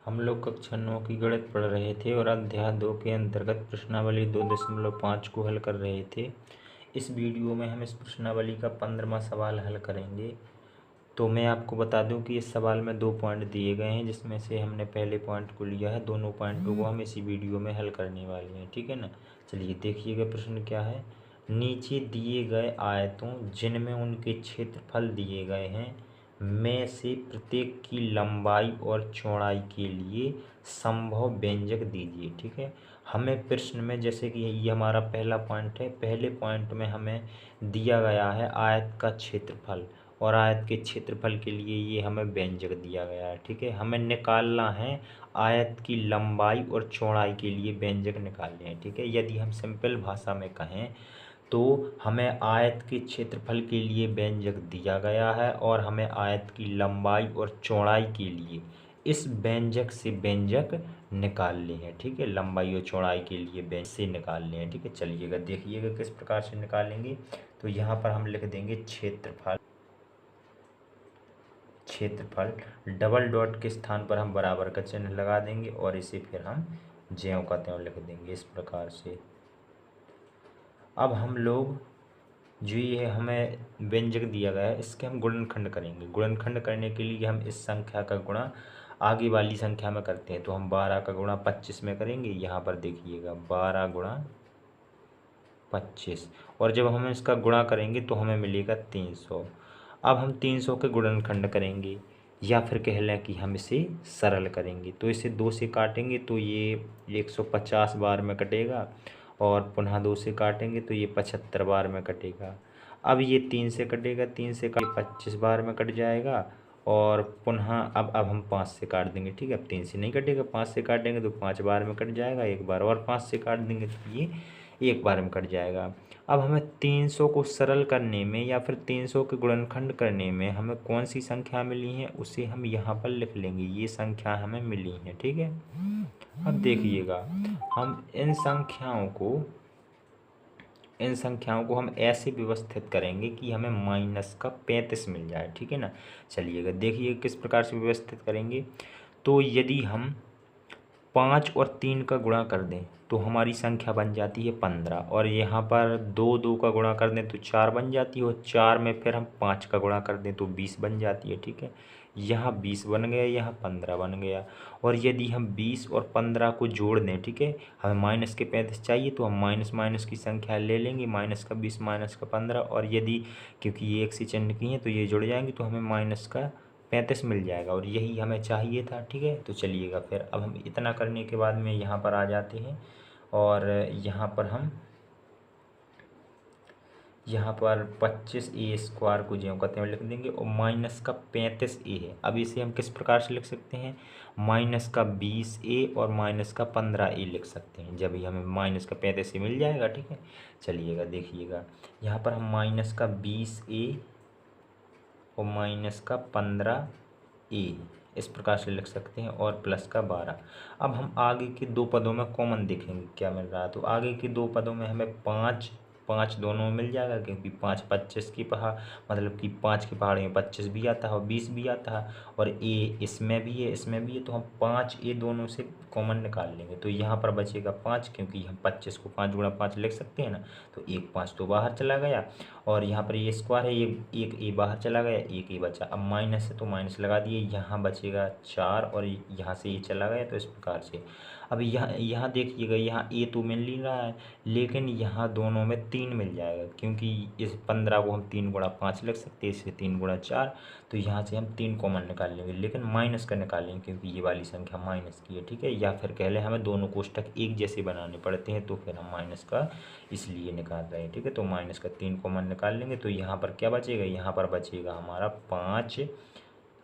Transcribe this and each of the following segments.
हम लोग कक्षा 9 की गणित पढ़ रहे थे और अध्याय 2 के अंतर्गत प्रश्नावली 2.5 को हल कर रहे थे। इस वीडियो में हम इस प्रश्नावली का 15वां सवाल हल करेंगे। तो मैं आपको बता दूं कि इस सवाल में 2 पॉइंट दिए गए हैं, जिसमें से हमने पहले पॉइंट को लिया है। दोनों पॉइंटों को हम इसी वीडियो में हल करने वाले हैं, ठीक है ना। चलिए देखिएगा प्रश्न क्या है। नीचे दिए गए आयतों जिनमें उनके क्षेत्रफल दिए गए हैं में से प्रत्येक की लंबाई और चौड़ाई के लिए संभव व्यंजक दीजिए, ठीक है। हमें प्रश्न में, जैसे कि ये हमारा पहला पॉइंट है, पहले पॉइंट में हमें दिया गया है आयत का क्षेत्रफल, और आयत के क्षेत्रफल के लिए ये हमें व्यंजक दिया गया है, ठीक है। हमें निकालना है आयत की लंबाई और चौड़ाई के लिए व्यंजक निकालने हैं, ठीक है। यदि हम सिंपल भाषा में कहें तो हमें आयत के क्षेत्रफल के लिए व्यंजक दिया गया है और हमें आयत की लंबाई और चौड़ाई के लिए इस व्यंजक से व्यंजक निकालने हैं, ठीक है। लंबाई और चौड़ाई के लिए व्यंजक से निकालने हैं, ठीक है। चलिएगा देखिएगा किस प्रकार से निकालेंगे। तो यहाँ पर हम लिख देंगे क्षेत्रफल, क्षेत्रफल डबल डॉट के स्थान पर हम बराबर का चिन्ह लगा देंगे और इसे फिर हम ज्यों का त्यों लिख देंगे इस प्रकार से। अब हम लोग जो ये हमें व्यंजक दिया गया है इसके हम गुणनखंड करेंगे। गुणनखंड करने के लिए हम इस संख्या का गुणा आगे वाली संख्या में करते हैं। तो हम 12 का गुणा 25 में करेंगे। यहाँ पर देखिएगा 12 गुणा 25, और जब हम इसका गुणा करेंगे तो हमें मिलेगा 300। अब हम 300 के गुणनखंड करेंगे, या फिर कह लें कि हम इसे सरल करेंगे। तो इसे 2 से काटेंगे तो ये 150 बार में कटेगा, और पुनः 2 से काटेंगे तो ये 75 बार में कटेगा। अब ये 3 से कटेगा, 3 से काट 25 बार में कट जाएगा, और पुनः अब हम 5 से काट देंगे, ठीक है। अब 3 से नहीं कटेगा, 5 से काटेंगे तो 5 बार में कट जाएगा, एक बार और 5 से काट देंगे तो ये एक बार में कट जाएगा। अब हमें 300 को सरल करने में या फिर 300 के गुणनखंड करने में हमें कौन सी संख्या मिली है उसे हम यहाँ पर लिख लेंगे। ये संख्या हमें मिली है, ठीक है। अब देखिएगा हम इन संख्याओं को हम ऐसे व्यवस्थित करेंगे कि हमें माइनस का 35 मिल जाए, ठीक है ना। चलिएगा देखिए किस प्रकार से व्यवस्थित करेंगे। तो यदि हम 5 और 3 का गुणा कर दें तो हमारी संख्या बन जाती है 15, और यहाँ पर 2 का गुणा कर दें तो 4 बन जाती है, और 4 में फिर हम 5 का गुणा कर दें तो 20 बन जाती है, ठीक है। यहाँ 20 बन गया, यहाँ 15 बन गया। और यदि हम 20 और 15 को जोड़ दें, ठीक है, हमें माइनस के 35 चाहिए तो हम माइनस माइनस की संख्या ले लेंगे, माइनस का 20 माइनस का 15, और यदि क्योंकि ये एक सी चिन्ह की हैं तो ये जुड़ जाएंगे तो हमें माइनस का 35 मिल जाएगा, और यही हमें चाहिए था, ठीक है। तो चलिएगा फिर अब हम इतना करने के बाद में यहाँ पर आ जाते हैं, और यहाँ पर 25a² को ज्यों का त्यों लिख देंगे, और माइनस का 35a है। अब इसे हम किस प्रकार से लिख सकते हैं, माइनस का 20a और माइनस का 15a लिख सकते हैं, जब ही हमें माइनस का 35a मिल जाएगा, ठीक है। चलिएगा देखिएगा यहाँ पर हम माइनस का 20a और माइनस का 15a इस प्रकार से लिख सकते हैं, और प्लस का 12। अब हम आगे के 2 पदों में कॉमन देखेंगे क्या मिल रहा है। तो आगे के 2 पदों में हमें 5 5 दोनों में मिल जाएगा, क्योंकि 5 25 की पहाड़, मतलब कि 5 की पहाड़ी में 25 भी आता है और 20 भी आता है, और ए इसमें भी है इसमें भी है, तो हम 5 ए दोनों से कॉमन निकाल लेंगे। तो यहाँ पर बचेगा 5, क्योंकि हम 25 को 5 गुणा 5 लिख सकते हैं ना। तो एक 5 तो बाहर चला गया, और यहाँ पर ये स्क्वायर है, ये एक ए बाहर चला गया, एक ए बचा। अब माइनस है तो माइनस लगा दिए, यहाँ बचेगा 4, और यहाँ से ये चला गया, तो इस प्रकार से। अब यहाँ देखिएगा, यहाँ ए तो मिल नहीं रहा है, लेकिन यहाँ दोनों में 3 मिल जाएगा, क्योंकि इस 15 को हम 3 गुणा 5 लिख सकते हैं, इसे 3 गुणा 4। तो यहाँ से हम 3 कॉमन निकाल लेंगे, लेकिन माइनस का निकालेंगे क्योंकि ये वाली संख्या माइनस की है, ठीक है। या फिर कह लें हमें दोनों कोष्ठक एक जैसे बनाने पड़ते हैं, तो फिर हम माइनस का इसलिए निकाल रहे हैं, ठीक है। तो माइनस का 3 कॉमन निकाल लेंगे, तो यहाँ पर क्या बचेगा, यहाँ पर बचेगा हमारा 5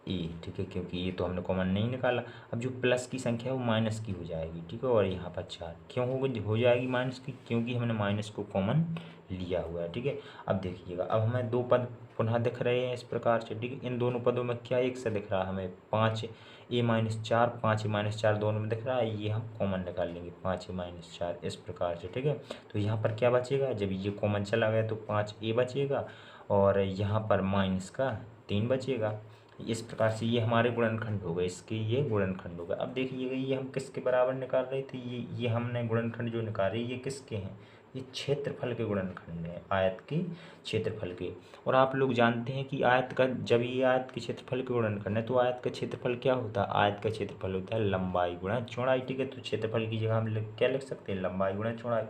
ए, ठीक है, क्योंकि ये तो हमने कॉमन नहीं निकाला। अब जो प्लस की संख्या है वो माइनस की हो जाएगी, ठीक है। और यहाँ पर 4 क्यों हो जाएगी माइनस की, क्योंकि हमने माइनस को कॉमन लिया हुआ है, ठीक है। अब देखिएगा अब हमें 2 पद पुनः दिख रहे हैं इस प्रकार से, ठीक है। इन दोनों पदों में क्या एक से दिख रहा है हमें, 5a-4 5a-4 दोनों में दिख रहा है, ये हम कॉमन निकाल लेंगे 5a-4 इस प्रकार से, ठीक है। तो यहाँ पर क्या बचेगा, जब ये कॉमन चला गया तो 5a बचेगा, और यहाँ पर माइनस का 3 बचेगा। इस प्रकार से ये हमारे गुणनखंड हो गए, इसके ये गुणनखंड हो गए। अब देखिएगा ये हम किसके बराबर निकाल रहे थे, ये हमने गुणनखंड जो निकाल रहे ये किसके हैं, ये क्षेत्रफल के गुणनखंड हैं, आयत के क्षेत्रफल के। और आप लोग जानते हैं कि आयत का, जब ये आयत के क्षेत्रफल के गुणनखंड है तो आयत का क्षेत्रफल क्या होता है, आयत का क्षेत्रफल होता है लंबाई गुणा चौड़ाई। ठीक है, तो क्षेत्रफल की जगह हम क्या लिख सकते हैं, लंबाई गुणा चौड़ाई।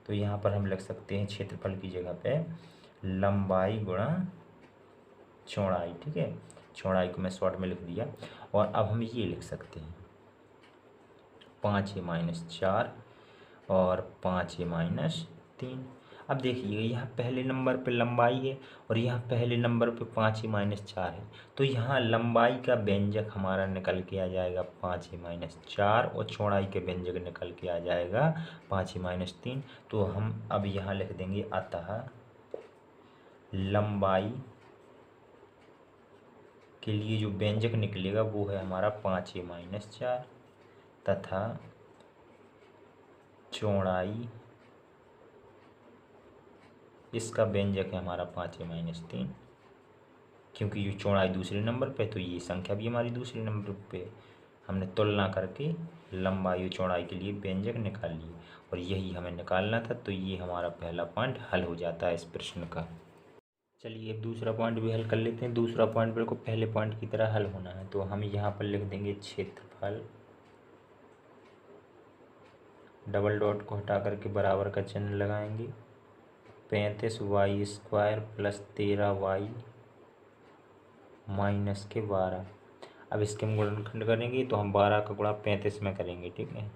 तो यहाँ पर हम लिख सकते हैं क्षेत्रफल की जगह पे लंबाई गुणा चौड़ाई। ठीक है, चौड़ाई को मैं शॉर्ट में लिख दिया। और अब हम ये लिख सकते हैं 5a-4 और 5a-3। अब देखिए यहाँ पहले नंबर पे लंबाई है और यहाँ पहले नंबर पे 5a-4 है, तो यहाँ लंबाई का व्यंजक हमारा निकल के आ जाएगा 5a-4 और चौड़ाई के व्यंजक निकल के आ जाएगा 5a-3। तो हम अब यहाँ लिख देंगे अतः लंबाई के लिए जो व्यंजक निकलेगा वो है हमारा 5a-4 तथा चौड़ाई, इसका व्यंजक है हमारा 5a-3। क्योंकि ये चौड़ाई दूसरे नंबर पे तो ये संख्या भी हमारी दूसरे नंबर पे, हमने तुलना करके लंबाई और चौड़ाई के लिए व्यंजक निकाल लिए और यही हमें निकालना था। तो ये हमारा पहला पॉइंट हल हो जाता है इस प्रश्न का। चलिए अब दूसरा पॉइंट भी हल कर लेते हैं। दूसरा पॉइंट बिल्कुल पहले पॉइंट की तरह हल होना है, तो हम यहाँ पर लिख देंगे क्षेत्रफल, डबल डॉट को हटा करके बराबर का चिन्ह लगाएंगे, 35y² प्लस 13y माइनस के 12। अब इसके हम गुणनखंड करेंगे तो हम 12 का गुणा 35 में करेंगे। ठीक है,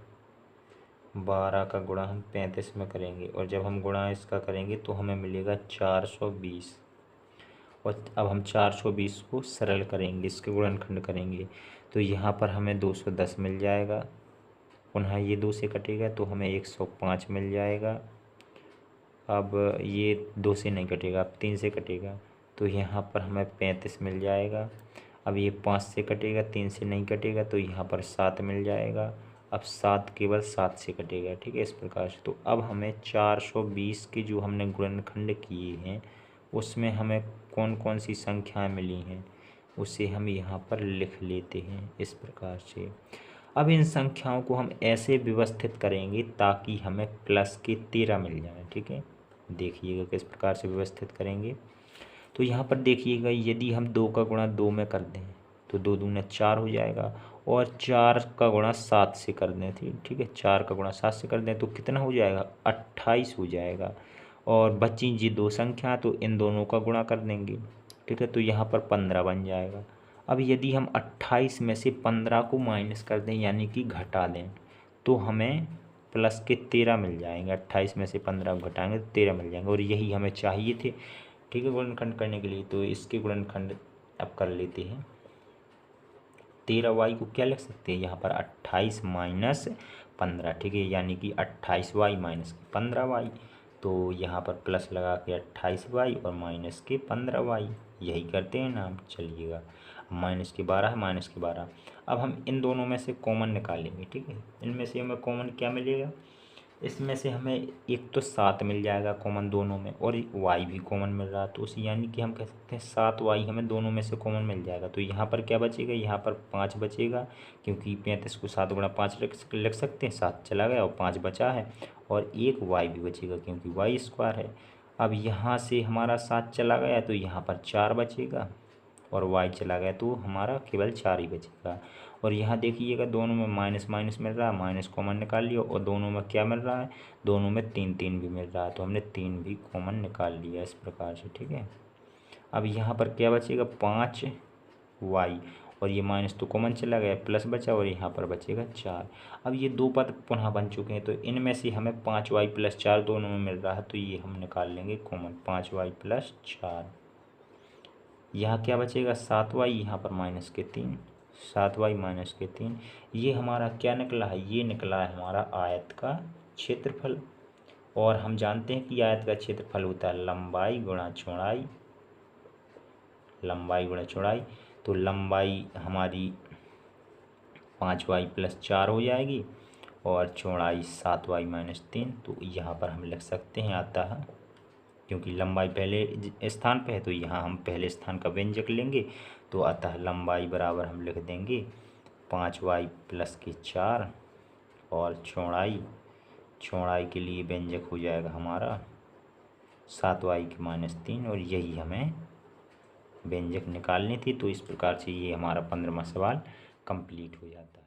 12 का गुणा हम 35 में करेंगे और जब हम गुणा इसका करेंगे तो हमें मिलेगा 420। और अब हम 420 को सरल करेंगे, इसके गुणनखंड करेंगे तो यहाँ पर हमें 210 मिल जाएगा, पुनः ये 2 से कटेगा तो हमें 105 मिल जाएगा। अब ये 2 से नहीं कटेगा, अब 3 से कटेगा तो यहाँ पर हमें 35 मिल जाएगा। अब ये 5 से कटेगा, 3 से नहीं कटेगा तो यहाँ पर 7 मिल जाएगा। अब 7 केवल 7 से कटेगा। ठीक है, इस प्रकार से। तो अब हमें 420 के जो हमने गुणनखंड किए हैं उसमें हमें कौन कौन सी संख्याएं मिली हैं उसे हम यहाँ पर लिख लेते हैं इस प्रकार से। अब इन संख्याओं को हम ऐसे व्यवस्थित करेंगे ताकि हमें प्लस के 13 मिल जाए। ठीक है, देखिएगा किस प्रकार से व्यवस्थित करेंगे। तो यहाँ पर देखिएगा यदि हम 2 का गुणा 2 में कर दें तो 2 दूना 4 हो जाएगा और 4 का गुणा 7 से कर दें। ठीक है, 4 का गुणा 7 से कर दें तो कितना हो जाएगा, 28 हो जाएगा। और बची ये 2 संख्या तो इन दोनों का गुणा कर देंगे। ठीक है, तो यहाँ पर 15 बन जाएगा। अब यदि हम 28 में से 15 को माइनस कर दें यानी कि घटा दें तो हमें प्लस के 13 मिल जाएंगे। 28 में से 15 को घटाएंगे तो 13 मिल जाएंगे और यही हमें चाहिए थे। ठीक है, गुणनखंड करने के लिए तो इसके गुणनखंड अब कर लेते हैं। 13y को क्या लिख सकते हैं यहाँ पर, 28 माइनस 15। ठीक है, यानी कि 28y माइनस 15y। तो यहाँ पर प्लस लगा के 28y और माइनस के 15y, यही करते हैं ना हम। चलिएगा, माइनस के 12 है, माइनस के 12। अब हम इन दोनों में से कॉमन निकालेंगे। ठीक है, इनमें से हमें कॉमन क्या मिलेगा, इसमें से हमें एक तो 7 मिल जाएगा कॉमन दोनों में और y भी कॉमन मिल रहा है, तो उसी यानी कि हम कह सकते हैं 7y हमें दोनों में से कॉमन मिल जाएगा। तो यहाँ पर क्या बचेगा, यहाँ पर 5 बचेगा, क्योंकि 35 को 7 गुणा 5 लिख सकते हैं, 7 चला गया और 5 बचा है और एक y भी बचेगा क्योंकि y² है। अब यहाँ से हमारा 7 चला गया तो यहाँ पर 4 बचेगा और y चला गया तो हमारा केवल 4 ही बचेगा। और यहाँ देखिएगा दोनों में माइनस माइनस मिल रहा है, माइनस कॉमन निकाल लिया और दोनों में क्या मिल रहा है, दोनों में 3 3 भी मिल रहा है, तो हमने 3 भी कॉमन निकाल लिया इस प्रकार से। ठीक है, अब यहाँ पर क्या बचेगा, 5y और ये माइनस तो कॉमन चला गया, प्लस बचा और यहाँ पर बचेगा 4। अब ये 2 पद पुनः बन चुके हैं तो इनमें से हमें 5y + 4 दोनों में मिल रहा है, तो ये हम निकाल लेंगे कॉमन, 5y + 4। यहाँ क्या बचेगा, 7y, यहाँ पर माइनस के 3, 7y माइनस के 3। ये हमारा क्या निकला है, ये निकला है हमारा आयत का क्षेत्रफल। और हम जानते हैं कि आयत का क्षेत्रफल होता है लंबाई गुणा चौड़ाई, लंबाई गुणा चौड़ाई। तो लंबाई हमारी 5y + 4 हो जाएगी और चौड़ाई 7y - 3। तो यहाँ पर हम लिख सकते हैं अतः, क्योंकि लंबाई पहले स्थान पे है तो यहाँ हम पहले स्थान का व्यंजक लेंगे तो अतः लंबाई बराबर हम लिख देंगे 5y प्लस के 4 और चौड़ाई के लिए व्यंजक हो जाएगा हमारा 7y के -3 और यही हमें व्यंजक निकालनी थी। तो इस प्रकार से ये हमारा 15वां सवाल कंप्लीट हो जाता है।